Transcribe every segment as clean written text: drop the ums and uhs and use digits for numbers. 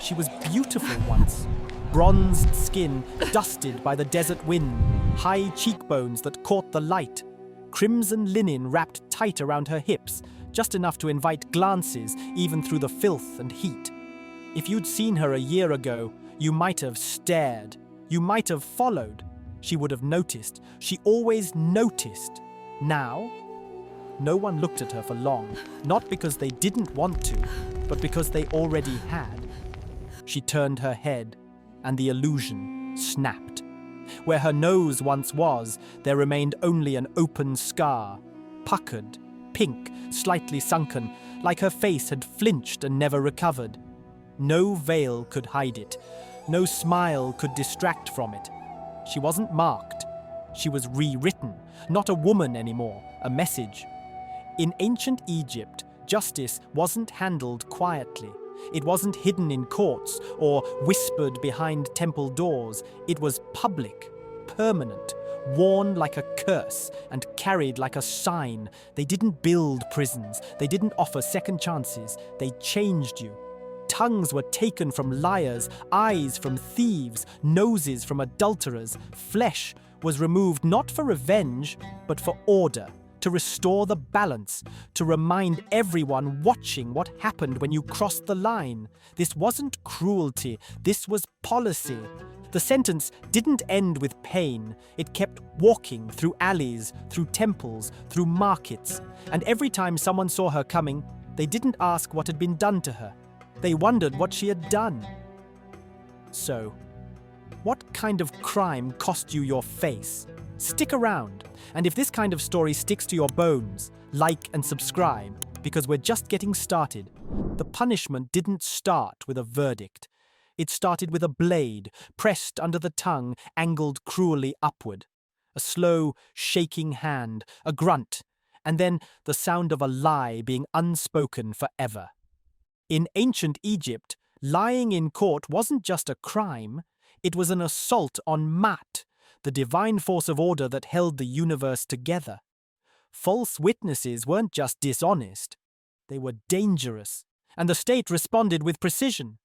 She was beautiful once. Bronzed skin dusted by the desert wind, high cheekbones that caught the light, crimson linen wrapped tight around her hips, just enough to invite glances even through the filth and heat. If you'd seen her a year ago, you might have stared. You might have followed. She would have noticed. She always noticed. Now, no one looked at her for long, not because they didn't want to, but because they already had. She turned her head, and the illusion snapped. Where her nose once was, there remained only an open scar, puckered, pink, slightly sunken, like her face had flinched and never recovered. No veil could hide it. No smile could distract from it. She wasn't marked. She was rewritten, not a woman anymore, a message. In ancient Egypt, justice wasn't handled quietly. It wasn't hidden in courts or whispered behind temple doors. It was public, permanent, worn like a curse and carried like a sign. They didn't build prisons. They didn't offer second chances. They changed you. Tongues were taken from liars, eyes from thieves, noses from adulterers. Flesh was removed not for revenge, but for order, to restore the balance, to remind everyone watching what happened when you crossed the line. This wasn't cruelty, this was policy. The sentence didn't end with pain. It kept walking through alleys, through temples, through markets. And every time someone saw her coming, they didn't ask what had been done to her. They wondered what she had done. So, what kind of crime cost you your face? Stick around, and if this kind of story sticks to your bones, like and subscribe, because we're just getting started. The punishment didn't start with a verdict. It started with a blade, pressed under the tongue, angled cruelly upward. A slow, shaking hand, a grunt, and then the sound of a lie being unspoken forever. In ancient Egypt, lying in court wasn't just a crime, it was an assault on Mat, the divine force of order that held the universe together. False witnesses weren't just dishonest, they were dangerous, and the state responded with precision.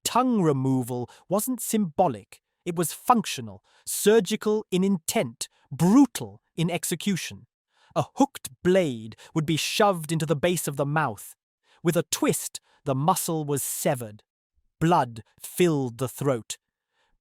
Tongue removal wasn't symbolic, it was functional, surgical in intent, brutal in execution. A hooked blade would be shoved into the base of the mouth. With a twist, the muscle was severed. Blood filled the throat.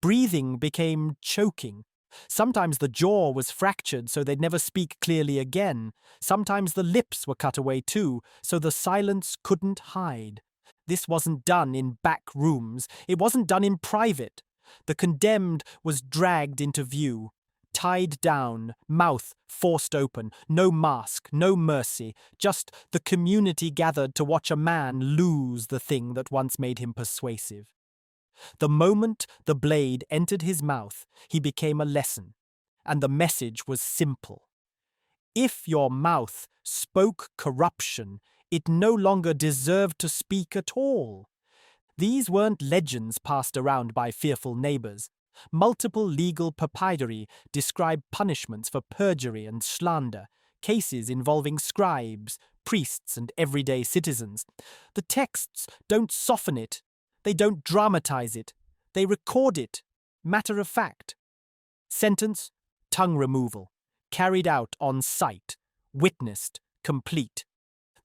Breathing became choking. Sometimes the jaw was fractured so they'd never speak clearly again. Sometimes the lips were cut away too, so the silence couldn't hide. This wasn't done in back rooms. It wasn't done in private. The condemned was dragged into view. Tied down, mouth forced open, no mask, no mercy, just the community gathered to watch a man lose the thing that once made him persuasive. The moment the blade entered his mouth, he became a lesson, and the message was simple. If your mouth spoke corruption, it no longer deserved to speak at all. These weren't legends passed around by fearful neighbors. Multiple legal papyri describe punishments for perjury and slander, cases involving scribes, priests, and everyday citizens. The texts don't soften it. They don't dramatize it. They record it, matter of fact. Sentence, tongue removal, carried out on sight, witnessed, complete.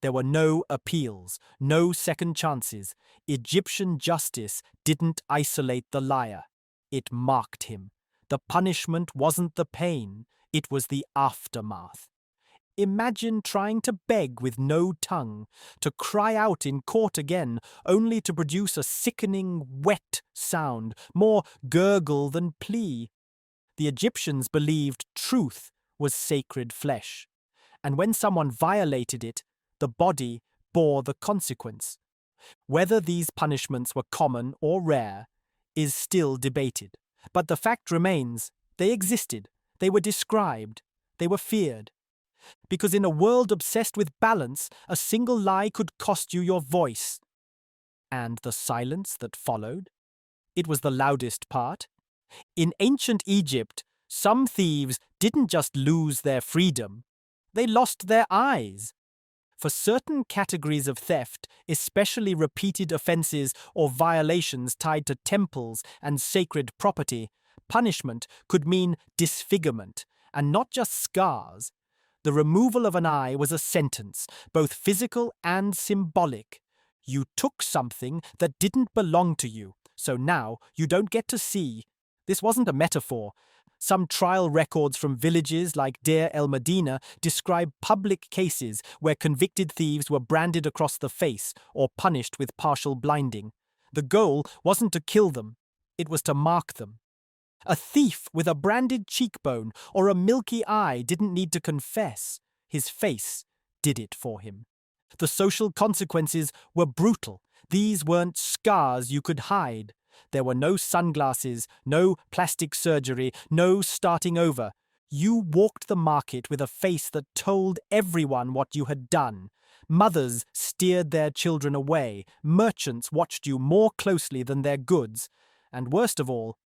There were no appeals, no second chances. Egyptian justice didn't isolate the liar. It marked him. The punishment wasn't the pain, it was the aftermath. Imagine trying to beg with no tongue, to cry out in court again, only to produce a sickening, wet sound, more gurgle than plea. The Egyptians believed truth was sacred flesh, and when someone violated it, the body bore the consequence. Whether these punishments were common or rare is still debated, but the fact remains, they existed, they were described, they were feared. Because in a world obsessed with balance, a single lie could cost you your voice. And the silence that followed? It was the loudest part. In ancient Egypt, some thieves didn't just lose their freedom, they lost their eyes. For certain categories of theft, especially repeated offenses or violations tied to temples and sacred property, punishment could mean disfigurement, and not just scars. The removal of an eye was a sentence, both physical and symbolic. You took something that didn't belong to you, so now you don't get to see. This wasn't a metaphor. Some trial records from villages like Deir el-Medina describe public cases where convicted thieves were branded across the face or punished with partial blinding. The goal wasn't to kill them, it was to mark them. A thief with a branded cheekbone or a milky eye didn't need to confess. His face did it for him. The social consequences were brutal. These weren't scars you could hide. There were no sunglasses, no plastic surgery, no starting over. You walked the market with a face that told everyone what you had done. Mothers steered their children away. Merchants watched you more closely than their goods. And worst of all,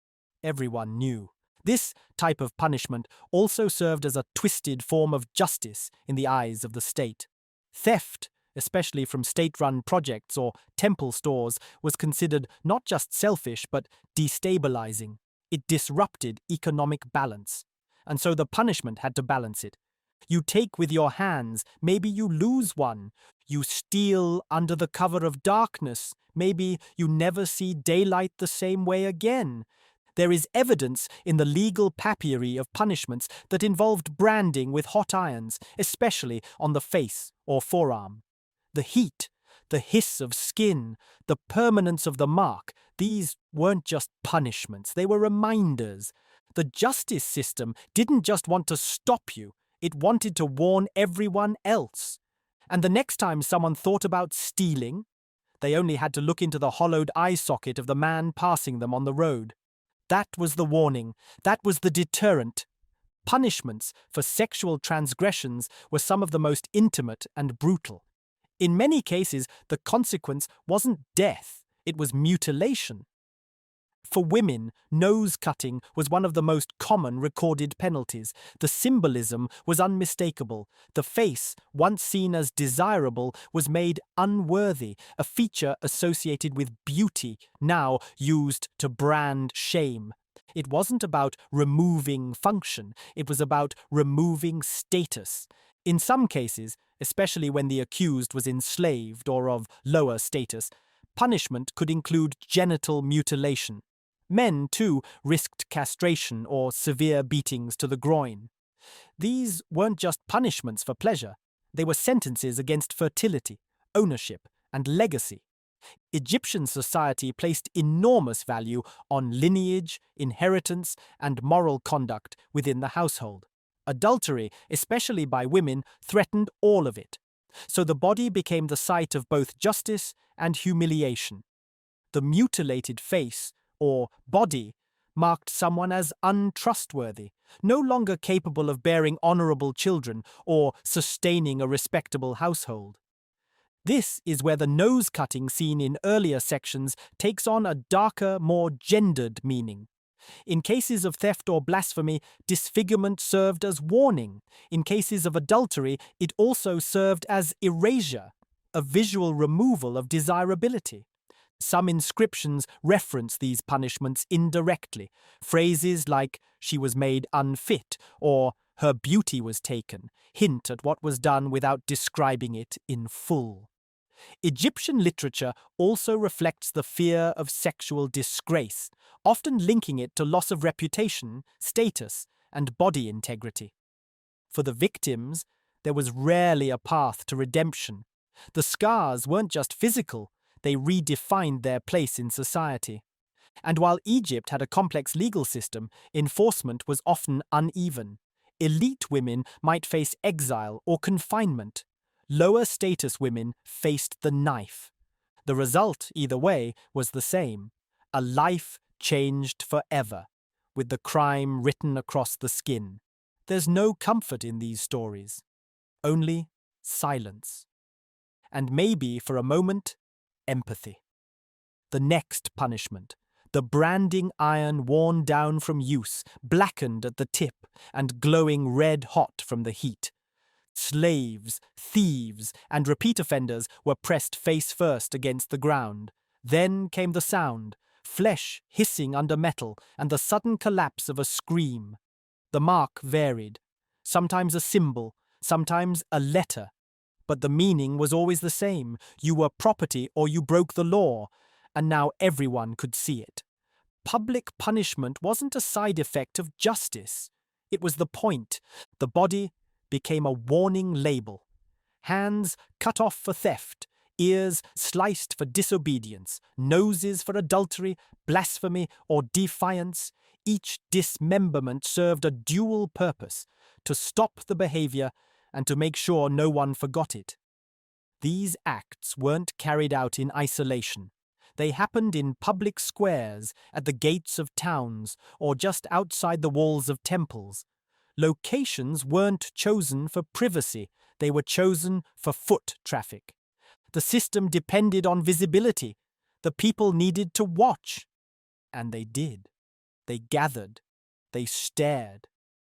everyone knew. This type of punishment also served as a twisted form of justice in the eyes of the state. Theft, especially from state-run projects or temple stores, was considered not just selfish but destabilizing. It disrupted economic balance. And so the punishment had to balance it. You take with your hands, maybe you lose one. You steal under the cover of darkness, maybe you never see daylight the same way again. There is evidence in the legal papyri of punishments that involved branding with hot irons, especially on the face or forearm. The heat, the hiss of skin, the permanence of the mark, these weren't just punishments, they were reminders. The justice system didn't just want to stop you, it wanted to warn everyone else. And the next time someone thought about stealing, they only had to look into the hollowed eye socket of the man passing them on the road. That was the warning, that was the deterrent. Punishments for sexual transgressions were some of the most intimate and brutal. In many cases, the consequence wasn't death, it was mutilation. For women, nose cutting was one of the most common recorded penalties. The symbolism was unmistakable. The face, once seen as desirable, was made unworthy, a feature associated with beauty, now used to brand shame. It wasn't about removing function, it was about removing status. In some cases, especially when the accused was enslaved or of lower status, punishment could include genital mutilation. Men, too, risked castration or severe beatings to the groin. These weren't just punishments for pleasure, they were sentences against fertility, ownership, and legacy. Egyptian society placed enormous value on lineage, inheritance, and moral conduct within the household. Adultery, especially by women, threatened all of it. So the body became the site of both justice and humiliation. The mutilated face, or body, marked someone as untrustworthy, no longer capable of bearing honorable children or sustaining a respectable household. This is where the nose cutting seen in earlier sections takes on a darker, more gendered meaning. In cases of theft or blasphemy, disfigurement served as warning. In cases of adultery, it also served as erasure, a visual removal of desirability. Some inscriptions reference these punishments indirectly. Phrases like, "she was made unfit," or "her beauty was taken," hint at what was done without describing it in full. Egyptian literature also reflects the fear of sexual disgrace, often linking it to loss of reputation, status, and body integrity. For the victims, there was rarely a path to redemption. The scars weren't just physical, they redefined their place in society. And while Egypt had a complex legal system, enforcement was often uneven. Elite women might face exile or confinement. Lower status women faced the knife. The result, either way, was the same: a life changed forever, with the crime written across the skin. There's no comfort in these stories, only silence. And maybe, for a moment, empathy. The next punishment, the branding iron worn down from use, blackened at the tip and glowing red hot from the heat. Slaves, thieves, and repeat offenders were pressed face first against the ground. Then came the sound, flesh hissing under metal, and the sudden collapse of a scream. The mark varied, sometimes a symbol, sometimes a letter, but the meaning was always the same. You were property or you broke the law, and now everyone could see it. Public punishment wasn't a side effect of justice. It was the point. The body became a warning label. Hands cut off for theft, ears sliced for disobedience, noses for adultery, blasphemy, or defiance. Each dismemberment served a dual purpose: to stop the behavior and to make sure no one forgot it. These acts weren't carried out in isolation. They happened in public squares, at the gates of towns, or just outside the walls of temples. Locations weren't chosen for privacy, they were chosen for foot traffic. The system depended on visibility. The people needed to watch. And they did. They gathered. They stared.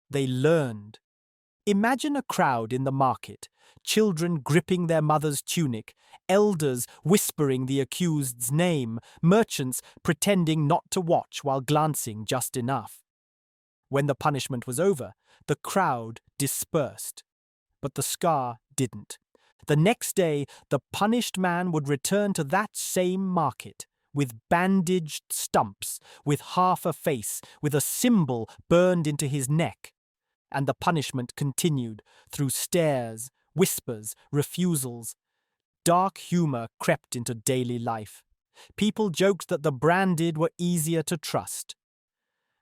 They learned. Imagine a crowd in the market, children gripping their mother's tunic, elders whispering the accused's name, merchants pretending not to watch while glancing just enough. When the punishment was over, the crowd dispersed. But the scar didn't. The next day, the punished man would return to that same market, with bandaged stumps, with half a face, with a symbol burned into his neck. And the punishment continued, through stares, whispers, refusals. Dark humor crept into daily life. People joked that the branded were easier to trust.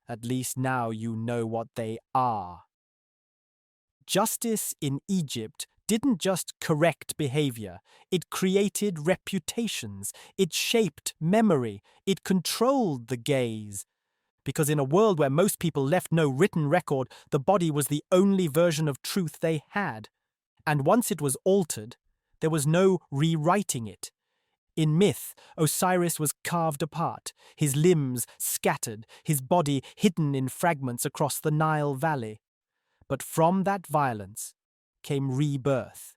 At least now you know what they are. Justice in Egypt didn't just correct behavior, it created reputations, it shaped memory, it controlled the gaze. Because in a world where most people left no written record, the body was the only version of truth they had. And once it was altered, there was no rewriting it. In myth, Osiris was carved apart, his limbs scattered, his body hidden in fragments across the Nile Valley. But from that violence came rebirth.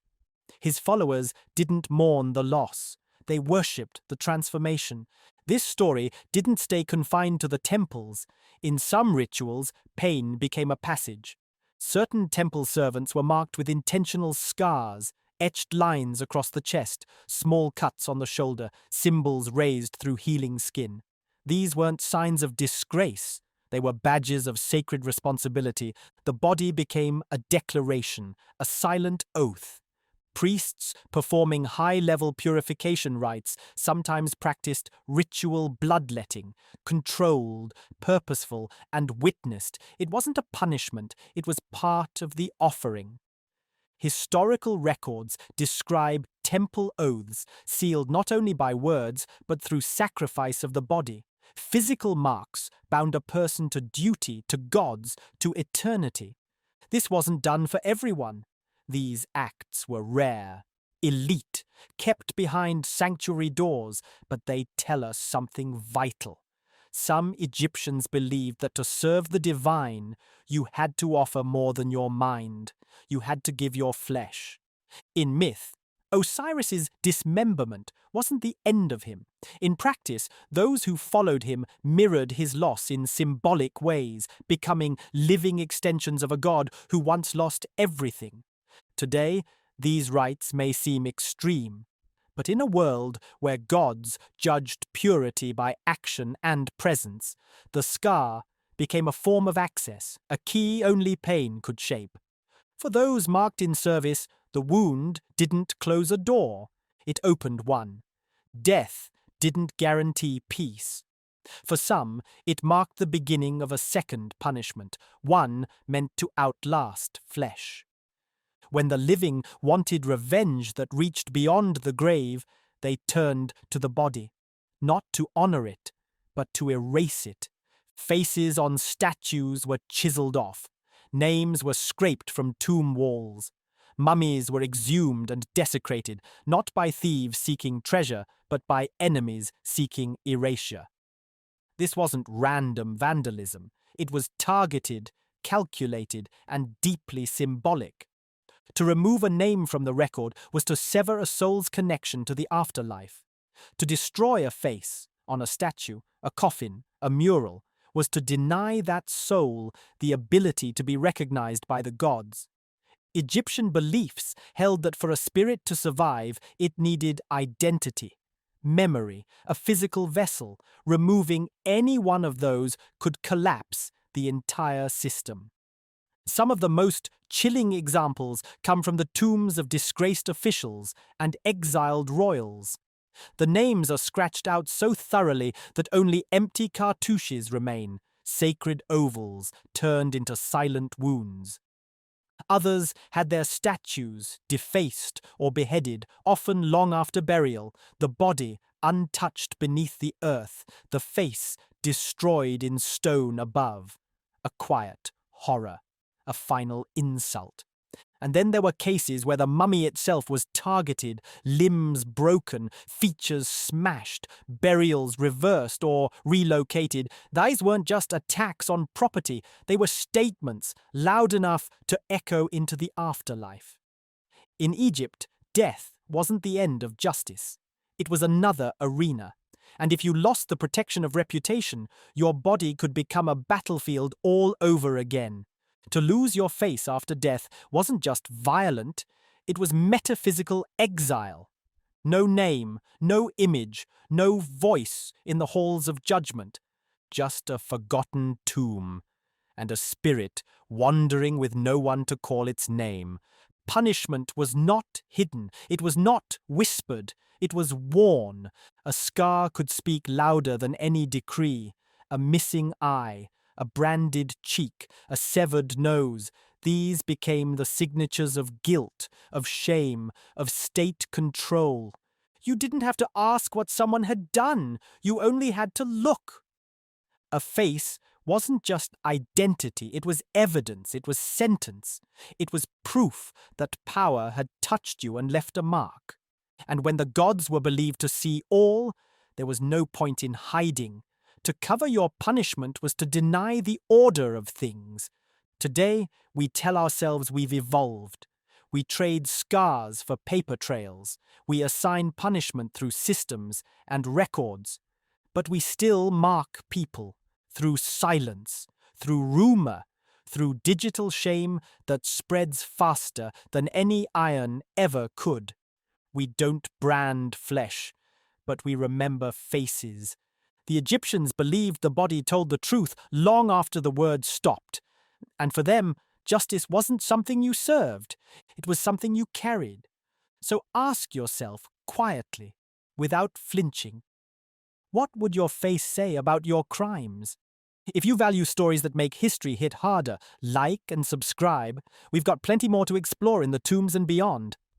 His followers didn't mourn the loss. They worshipped the transformation. This story didn't stay confined to the temples. In some rituals, pain became a passage. Certain temple servants were marked with intentional scars, etched lines across the chest, small cuts on the shoulder, symbols raised through healing skin. These weren't signs of disgrace. They were badges of sacred responsibility. The body became a declaration, a silent oath. Priests performing high-level purification rites sometimes practiced ritual bloodletting, controlled, purposeful, and witnessed. It wasn't a punishment, it was part of the offering. Historical records describe temple oaths sealed not only by words but through sacrifice of the body. Physical marks bound a person to duty, to gods, to eternity. This wasn't done for everyone. These acts were rare, elite, kept behind sanctuary doors, but they tell us something vital. Some Egyptians believed that to serve the divine, you had to offer more than your mind. You had to give your flesh. In myth, Osiris's dismemberment wasn't the end of him. In practice, those who followed him mirrored his loss in symbolic ways, becoming living extensions of a god who once lost everything. Today, these rites may seem extreme, but in a world where gods judged purity by action and presence, the scar became a form of access, a key only pain could shape. For those marked in service, the wound didn't close a door, it opened one. Death didn't guarantee peace. For some, it marked the beginning of a second punishment, one meant to outlast flesh. When the living wanted revenge that reached beyond the grave, they turned to the body, not to honor it, but to erase it. Faces on statues were chiseled off. Names were scraped from tomb walls. Mummies were exhumed and desecrated, not by thieves seeking treasure, but by enemies seeking erasure. This wasn't random vandalism. It was targeted, calculated, and deeply symbolic. To remove a name from the record was to sever a soul's connection to the afterlife. To destroy a face on a statue, a coffin, a mural, was to deny that soul the ability to be recognized by the gods. Egyptian beliefs held that for a spirit to survive, it needed identity, memory, a physical vessel. Removing any one of those could collapse the entire system. Some of the most chilling examples come from the tombs of disgraced officials and exiled royals. The names are scratched out so thoroughly that only empty cartouches remain, sacred ovals turned into silent wounds. Others had their statues defaced or beheaded, often long after burial, the body untouched beneath the earth, the face destroyed in stone above. A quiet horror, a final insult. And then there were cases where the mummy itself was targeted, limbs broken, features smashed, burials reversed or relocated. These weren't just attacks on property, they were statements loud enough to echo into the afterlife. In Egypt, death wasn't the end of justice. It was another arena. And if you lost the protection of reputation, your body could become a battlefield all over again. To lose your face after death wasn't just violent, it was metaphysical exile. No name, no image, no voice in the halls of judgment. Just a forgotten tomb, and a spirit wandering with no one to call its name. Punishment was not hidden, it was not whispered, it was worn. A scar could speak louder than any decree. A missing eye, a branded cheek, a severed nose. These became the signatures of guilt, of shame, of state control. You didn't have to ask what someone had done. You only had to look. A face wasn't just identity, it was evidence, it was sentence. It was proof that power had touched you and left a mark. And when the gods were believed to see all, there was no point in hiding. To cover your punishment was to deny the order of things. Today, we tell ourselves we've evolved. We trade scars for paper trails. We assign punishment through systems and records. But we still mark people through silence, through rumor, through digital shame that spreads faster than any iron ever could. We don't brand flesh, but we remember faces. The Egyptians believed the body told the truth long after the word stopped. And for them, justice wasn't something you served. It was something you carried. So ask yourself quietly, without flinching, what would your face say about your crimes? If you value stories that make history hit harder, like and subscribe. We've got plenty more to explore in the tombs and beyond.